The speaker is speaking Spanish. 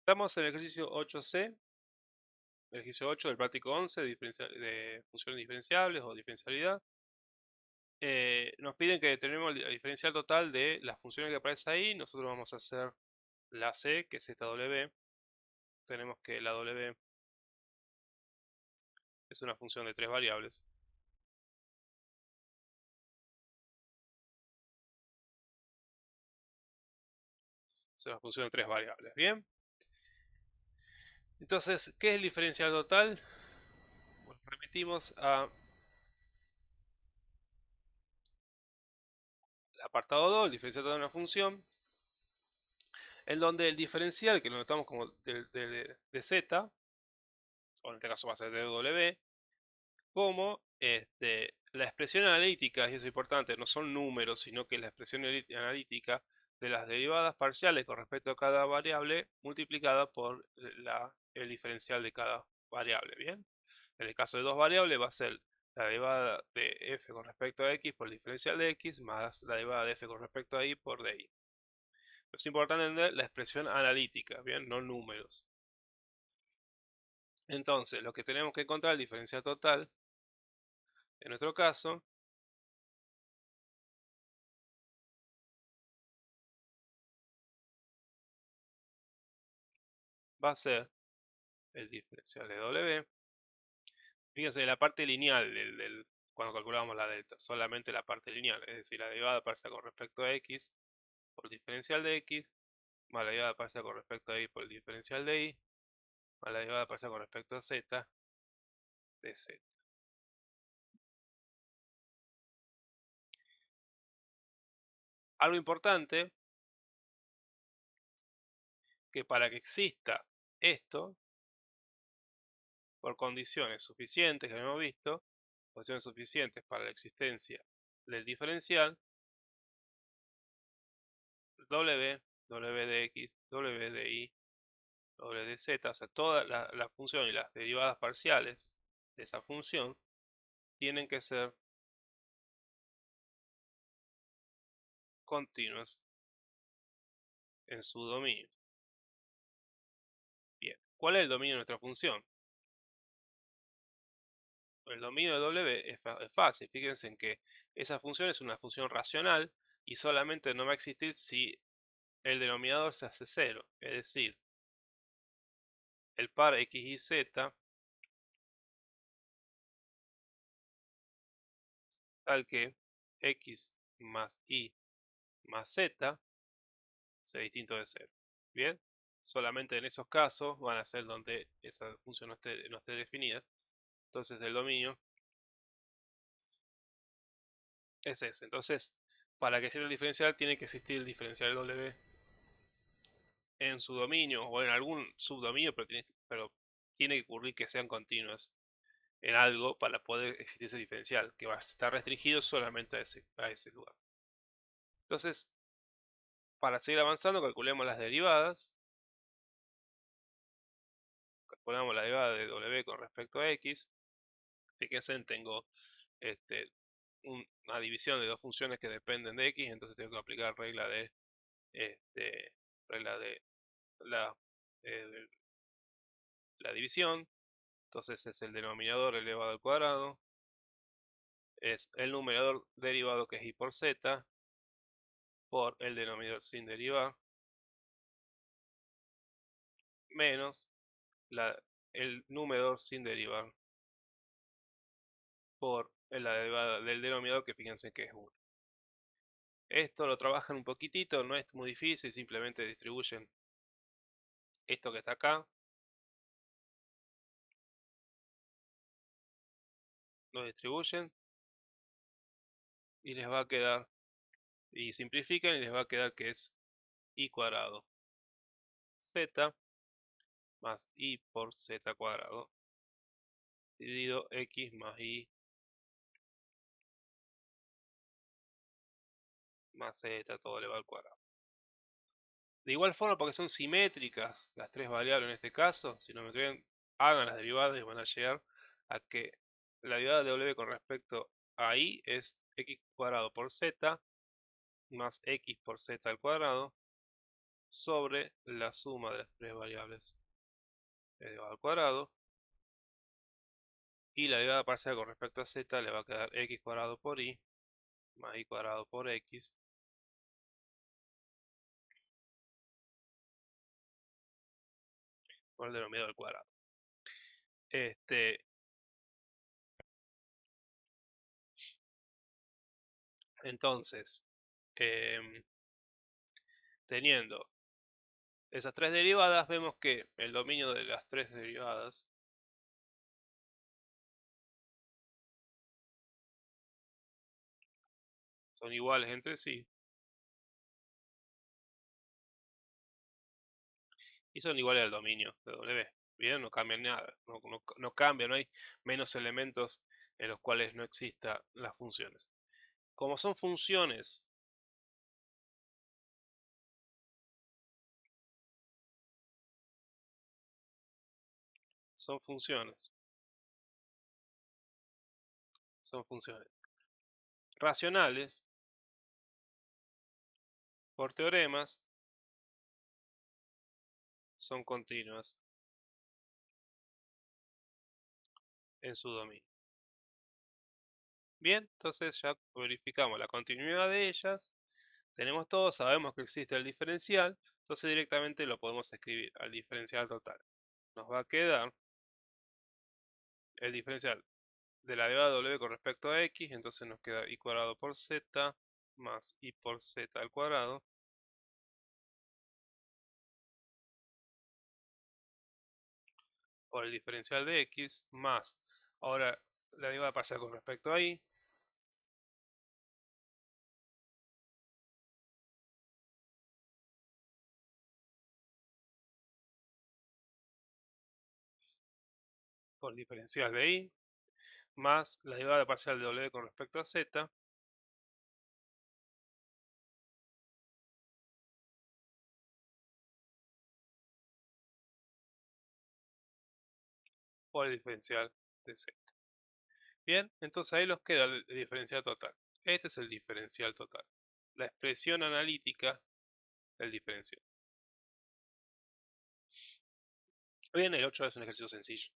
Estamos en el ejercicio 8C, el ejercicio 8 del práctico 11 de funciones diferenciables o diferencialidad. Nos piden que determinemos la diferencial total de las funciones que aparecen ahí. Nosotros vamos a hacer la C, que es esta W. Tenemos que la W es una función de tres variables. Es una función de tres variables. Bien. Entonces, ¿qué es el diferencial total? Bueno, remitimos al apartado 2, el diferencial total de una función, en donde el diferencial, que lo notamos como de z, o en este caso va a ser de w, como la expresión analítica, y eso es importante, no son números, sino que la expresión analítica de las derivadas parciales con respecto a cada variable multiplicada por el diferencial de cada variable, ¿bien? En el caso de dos variables va a ser la derivada de f con respecto a x por el diferencial de x más la derivada de f con respecto a y por dy. Es importante entender la expresión analítica, ¿bien? No números. Entonces, lo que tenemos que encontrar el diferencial total, en nuestro caso, va a ser el diferencial de W. Fíjense, la parte lineal cuando calculamos la delta, solamente la parte lineal, es decir, la derivada parcial con respecto a x por el diferencial de x, más la derivada parcial con respecto a y por el diferencial de y, más la derivada parcial con respecto a z de z. Algo importante, que para que exista esto, por condiciones suficientes que habíamos visto, condiciones suficientes para la existencia del diferencial, w, w de x, w de y, w de z, o sea, toda la función y las derivadas parciales de esa función tienen que ser continuas en su dominio. Bien, ¿cuál es el dominio de nuestra función? El dominio de w es fácil, fíjense en que esa función es una función racional y solamente no va a existir si el denominador se hace cero, es decir, el par x y z tal que x más y más z sea distinto de cero. Bien, solamente en esos casos van a ser donde esa función no esté definida. Entonces el dominio es ese. Entonces, para que sea el diferencial tiene que existir el diferencial w en su dominio o en algún subdominio, pero tiene que ocurrir que sean continuas en algo para poder existir ese diferencial, que va a estar restringido solamente a ese lugar. Entonces, para seguir avanzando, calculemos las derivadas. Calculamos la derivada de w con respecto a x. Fíjense, tengo una división de dos funciones que dependen de x, entonces tengo que aplicar regla de la, eh, la división. Entonces es el denominador elevado al cuadrado, es el numerador derivado, que es y por z, por el denominador sin derivar, menos el numerador sin derivar por la derivada del denominador, que fíjense que es 1. Esto lo trabajan un poquitito, no es muy difícil, simplemente distribuyen esto que está acá, lo distribuyen y les va a quedar, y simplifican y les va a quedar que es y cuadrado z más y por z cuadrado dividido x más y más z todo elevado al cuadrado. De igual forma, porque son simétricas las tres variables en este caso, si no me creen, hagan las derivadas y van a llegar a que la derivada de w con respecto a y es x cuadrado por z más x por z al cuadrado sobre la suma de las tres variables elevado al cuadrado. Y la derivada parcial con respecto a z le va a quedar x cuadrado por y más y cuadrado por x por el denominador al cuadrado. Entonces, teniendo esas tres derivadas, vemos que el dominio de las tres derivadas son iguales entre sí y son iguales al dominio de W. Bien, no cambia nada, no cambia, no hay menos elementos en los cuales no existan las funciones. Como son funciones, son funciones, son funciones racionales, por teoremas, son continuas en su dominio. Bien, entonces ya verificamos la continuidad de ellas. Tenemos todo, sabemos que existe el diferencial, entonces directamente lo podemos escribir al diferencial total. Nos va a quedar el diferencial de la derivada de w con respecto a x, entonces nos queda y cuadrado por z más y por z al cuadrado por el diferencial de x más, ahora la derivada parcial con respecto a y, por el diferencial de y, más la derivada parcial de w con respecto a z, por el diferencial de z. Bien, entonces ahí nos queda el diferencial total. Este es el diferencial total. La expresión analítica del diferencial. Bien, el 8 es un ejercicio sencillo.